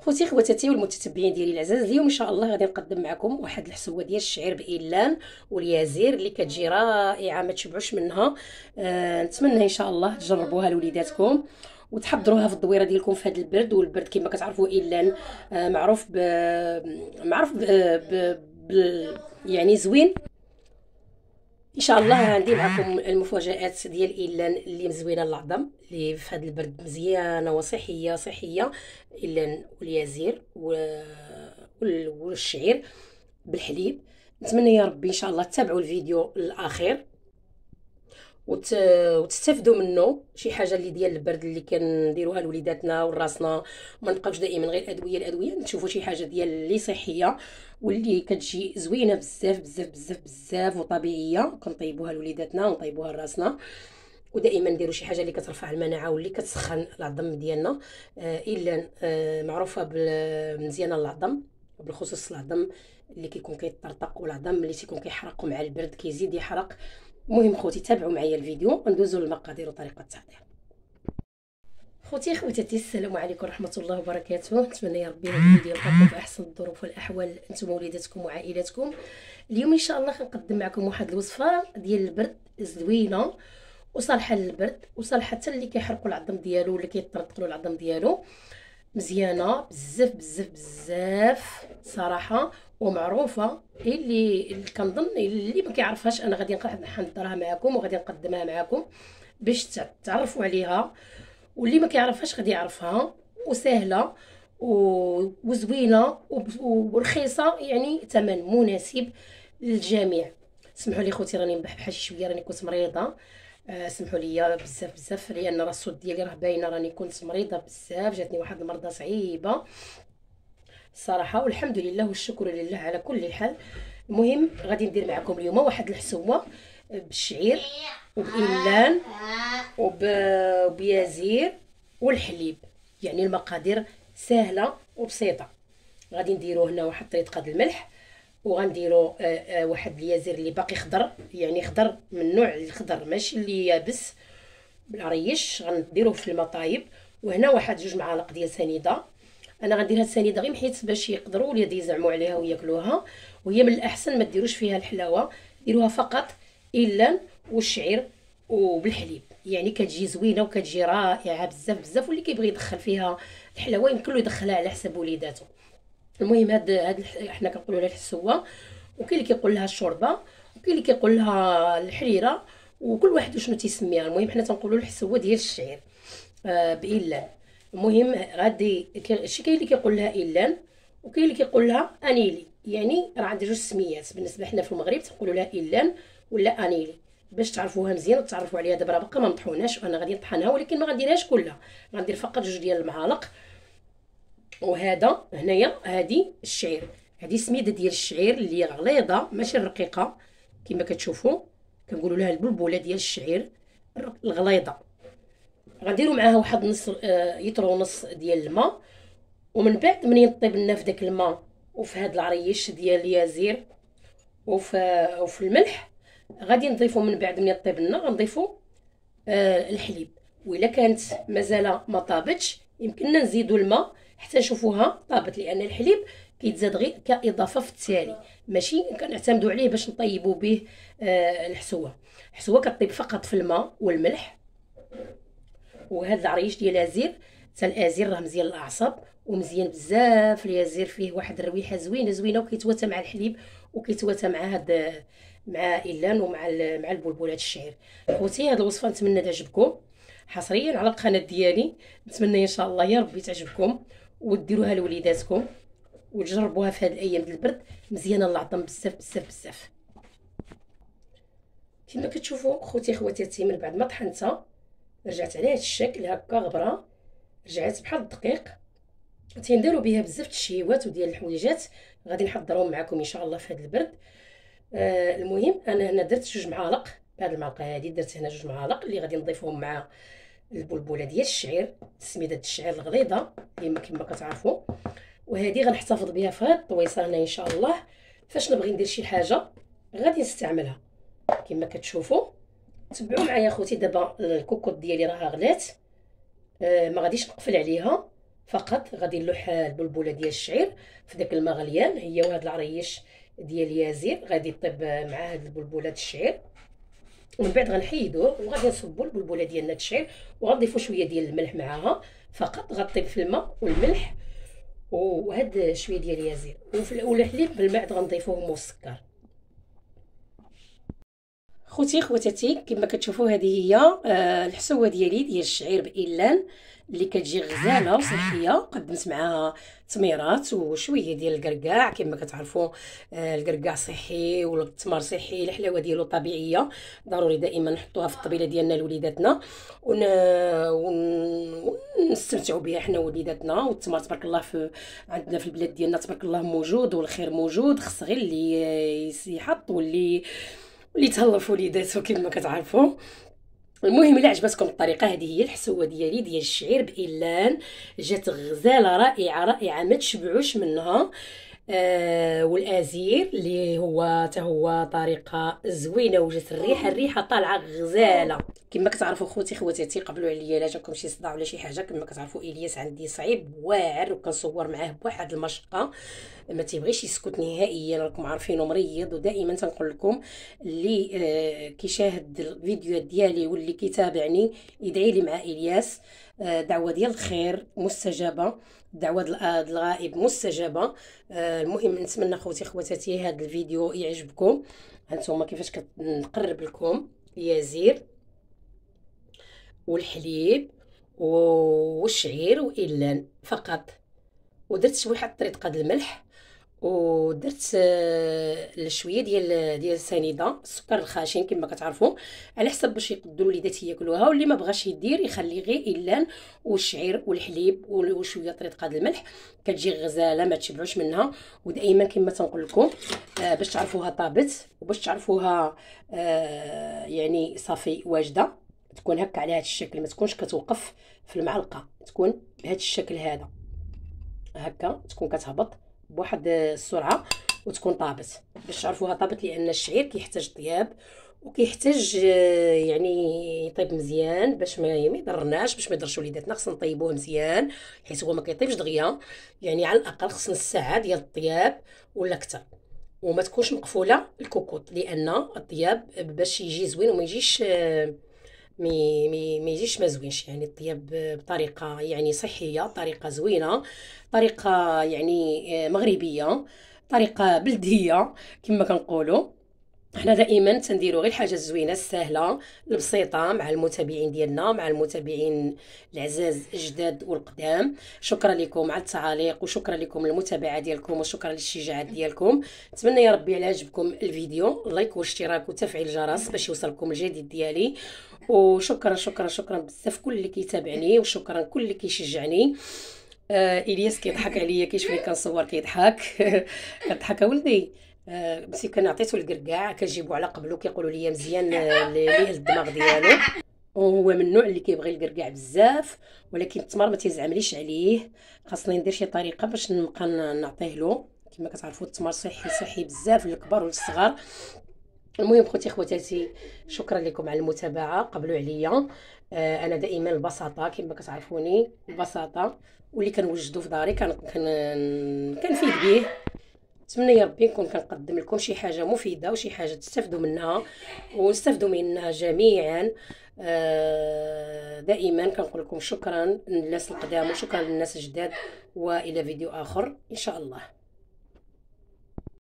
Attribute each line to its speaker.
Speaker 1: خوتي خواتاتي والمتتبعين ديالي العزاز، اليوم ان شاء الله غادي نقدم معكم واحد الحسوه ديال الشعير بايلان واليازير اللي كتجي رائعه ما تشبعوش منها. نتمنى ان شاء الله تجربوها لوليداتكم وتحضروها في الدويره ديالكم في هذا البرد. والبرد كما كتعرفوا ايلان معروف معروف يعني زوين. ان شاء الله عندي معكم المفاجات ديال ايلان اللي مزوينه للعظم، اللي في هذا البرد مزيانه وصحيه صحيه. ايلان واليازير والشعير بالحليب. نتمنى يا ربي ان شاء الله تتابعوا الفيديو للاخير وتستافدوا منه شي حاجه اللي ديال البرد اللي كنديروها لوليداتنا وراسنا. ما نبقاوش دائما غير الادويه نشوفوا شي حاجه ديال اللي صحيه واللي كتجي زوينه بزاف بزاف بزاف بزاف وطبيعيه، كنطيبوها لوليداتنا ونطيبوها لراسنا. ودائما نديروا شي حاجه اللي كترفع المناعه واللي كتسخن العظم ديالنا. الا معروفه مزيانه للعظم، بالخصوص العظم اللي كيكون كيطرطق والعظم اللي تيكون كيحرق مع البرد كيزيد يحرق. المهم خوتي تابعوا معايا الفيديو وندوزوا للمقادير وطريقه التحضير. خوتي خواتاتي السلام عليكم ورحمه الله وبركاته. نتمنى يا ربي هذا الفيديو يلقاكم في احسن الظروف والاحوال انتم ووليداتكم وعائلاتكم. اليوم ان شاء الله غنقدم معكم واحد الوصفه ديال البرد زوينه وصالحه للبرد وصالحه حتى اللي كيحرقوا العظم ديالو واللي كيطرطقوا العظم ديالو. مزيانه بزاف بزاف بزاف صراحه ومعروفه. اللي كنظن اللي ما كيعرفهاش انا غادي نحضرها معكم وغادي نقدمها معكم باش تعرفوا عليها، واللي ما كيعرفهاش غادي يعرفها. وسهله وزوينه ورخيصه، يعني ثمن مناسب للجميع. سمحوا لي خوتي راني مبحبحه شويه، راني كنت مريضه. سمحوا لي بزاف بزاف لان راه الصوت ديالي راه باينه راني كنت مريضه بزاف، جاتني واحد المرضى صعيبه الصراحه، والحمد لله والشكر لله على كل حال. المهم غادي ندير معكم اليوم واحد الحسوه بالشعير وبإلان وبيازير والحليب. يعني المقادير سهله وبسيطه. غادي نديرو هنا واحد طريقه الملح، وغنديرو واحد اليازير اللي باقي خضر، يعني خضر من نوع الخضر ماشي اللي يابس بالعريش، غنديروه في الماء طايب. وهنا واحد 2 معالق ديال سنيده. انا غندير هاد السنيده غير حيت باش يقدروا ولاد يزعموا عليها وياكلوها، وهي من الاحسن ما ديروش فيها الحلاوه، ديروها فقط الا والشعير وبالحليب. يعني كتجي زوينه وكتجي رائعه بزاف بزاف، واللي كيبغي يدخل فيها الحلاوه يمكن له يدخلها على حسب وليداته. المهم حنا كنقولوا لها الحسوه، وكاين اللي كيقول لها الشوربه، وكاين اللي كيقول لها الحريره، وكل واحد وشنو تيسميها. المهم حنا تنقولوا الحسوه ديال الشعير بإلان. المهم غادي شي كاين اللي كيقول لها إلان وكاين اللي كيقول لها انيلي، يعني راه عندها 2 سميات. بالنسبه حنا في المغرب تنقولوا لها إلان ولا انيلي باش تعرفوها مزيان وتعرفوا عليها. دابا راه باقا ما مطحوناش وانا غادي نطحنها، ولكن ما غنديرهاش كلها، غندير فقط 2 ديال المعالق. وهذا هنايا هذه الشعير، هذه سميده ديال الشعير اللي غليظه ماشي رقيقه كما كتشوفوا، كنقولوا لها البلبوله ديال الشعير الغليظه. غنديروا معاها واحد نص لتر ونص ديال الماء. ومن بعد من يطيب لنا في داك الماء وفي هذا العريش ديال اليازير وفي الملح، غادي نضيفوا من بعد من يطيب لنا غنضيفوا الحليب. والا كانت مازال ما طابتش يمكننا نزيدوا الماء حتى نشوفوها طابت، لان الحليب كيتزاد غير كاضافه في التالي، ماشي كنعتمدوا عليه باش نطيبوا به الحسوه. الحسوه كطيب فقط في الماء والملح. وهذا العريش ديال الازير، حتى الازير راه مزيان للاعصاب ومزيان بزاف. اليازير فيه واحد الرويحه زوينه زوينه وكيتواتى مع الحليب وكيتواتى مع هاد مع إلان مع البلبولات الشعير. خوتي هاد الوصفه نتمنى تعجبكم، حصريا على القناه ديالي. نتمنى ان شاء الله يا ربي تعجبكم وديروها لوليداتكم وتجربوها في هاد الايام ديال البرد. مزيانه للعظم بزاف بزاف بزاف. كما كتشوفوا خوتي خواتاتي من بعد ما طحنتها رجعت على هذا الشكل هكا غبره، رجعت بحال الدقيق. تنديروا بها بزاف الشهيوات وديال الحويجات غادي نحضرهم معكم ان شاء الله في هذا البرد. المهم انا هنا درت 2 معالق، بهذه المعلقه هذه درت هنا 2 معالق اللي غادي نضيفهم مع البلبوله ديال الشعير، سميده ديال الشعير الغليظه كما كتعرفوا. وهذه غنحتفظ بها في هذه الطويصه هنا ان شاء الله، فاش نبغي ندير شي حاجه غادي نستعملها. كما كتشوفوا تبعوا معايا خوتي. دابا الكوكوط ديالي راه غلات، ما غاديش نقفل عليها، فقط غادي نلوح البلبوله ديال الشعير في داك الماء غليان، هي وهاد العريش ديال يازير غادي طيب مع هاد البلبولات الشعير. ومن بعد غنحيدوه وغادي نصبوا البلبوله ديالنا الشعير وغنضيفوا شويه ديال الملح معاها، فقط غطيب في الماء والملح وهاد شويه ديال يازير ولا حليب من بعد غنضيفوهم والسكر. خوتي خواتاتي كما كتشوفوا هذه هي الحسوه ديالي ديال الشعير بإلان اللي كتجي غزاله وصحيه. قدمت معاها تميرات وشويه ديال الكركاع. كما كتعرفوا الكركاع صحي والتمر صحي، الحلاوه ديالو طبيعيه، ضروري دائما نحطوها في الطبيله ديالنا لوليداتنا ونستمتعوا بها حنا وليداتنا. والتمر تبارك الله عندنا في البلاد ديالنا تبارك الله موجود والخير موجود، خص غير اللي يحط واللي تهلا في وليداتو كما كتعرفوا. المهم الا عجبتكم الطريقه، هذه هي الحسوه ديالي ديال الشعير بإلان، جات غزاله رائعه رائعه ما تشبعوش منها. والازير اللي هو حتى هو طريقه زوينه وجات الريحه طالعه غزاله. كما كتعرفوا خوتي خواتاتي قبلوا عليا الا جاكم شي صداع ولا شي حاجه. كما كتعرفوا الياس عندي صعيب واعر وكنصور معاه بواحد المشقه ما تيبغيش يسكت نهائيا، راكم عارفينه مريض. ودائما تنقول لكم اللي كيشاهد الفيديوهات ديالي واللي كيتابعني يدعي لي مع الياس. دعوه ديال الخير مستجابه، دعوه الغائب مستجابه. المهم نتمنى خوتي خواتاتي هذا الفيديو يعجبكم. هانتوما كيفاش كنقرب لكم يازير والحليب والشعير وإلان فقط. ودرت واحد طريقه الملح ودرت شويه ديال سنيده السكر الخاشن كما كتعرفوا، على حسب باش يقدروا وليداتي ياكلوها. واللي ما بغاش يدير يخلي غير إلان والشعير والحليب وشويه طريقه الملح، كتجي غزاله ما تشبعوش منها. ودائما كما تنقول لكم باش تعرفوها طابت وباش تعرفوها يعني صافي واجده، تكون هكا على هذا الشكل، ما تكونش كتوقف في المعلقه، تكون بهذا الشكل هذا هكا، تكون كتهبط بواحد السرعه وتكون طابت. باش تعرفوها طابت لان الشعير كيحتاج طياب وكيحتاج يعني يطيب مزيان باش ما يضرناش، باش ما يضرش وليداتنا. خصنا نطيبوه مزيان حيت هو ما كيطيبش دغيا، يعني على الاقل خصنا الساعه ديال الطياب ولا اكثر. وما تكونش مقفوله الكوكوط لان الطياب باش يجي زوين وما يجيش ما يجيش ما زوينش. يعني الطياب بطريقه يعني صحيه، طريقه زوينه، طريقه يعني مغربيه، طريقه بلديه كما كنقولوا. احنا دائما تنديروا غير الحاجه الزوينه السهله البسيطه مع المتابعين ديالنا، مع المتابعين العزاز الجداد والقدام. شكرا لكم على التعاليق وشكرا لكم المتابعه ديالكم وشكرا للشجاعات ديالكم. نتمنى يا ربي على عجبكم الفيديو لايك واشتراك وتفعيل الجرس باش يوصلكم الجديد ديالي. وشكرا شكرا شكرا بزاف كل اللي كيتابعني وشكرا كل اللي كيشجعني. الياس كيضحك عليا كيشوفني كنصور كيضحك كضحك ولدي. ملي كنعطيتو الكركاع كنجيبو على قبلو كيقولوا لي مزيان ليه الدماغ ديالو، وهو من النوع اللي كيبغي الكركاع بزاف. ولكن التمر ما تيزعمليش عليه، خاصني ندير شي طريقه باش نبقى نعطيه له. كما كتعرفوا التمر صحي بزاف للكبار وللصغار. المهم خوتي خواتاتي شكرا لكم على المتابعه، قبلوا عليا. انا دائما البساطه كما كتعرفوني، البساطه واللي كنوجدو في داري كنفيد به. نتمنى يا ربي نكون كنقدم لكم شي حاجه مفيده وشي حاجه تستافدوا منها ونستافدوا منها جميعا. دائما كنقول لكم شكرا للناس القدام وشكرا للناس الجداد، والى فيديو اخر ان شاء الله.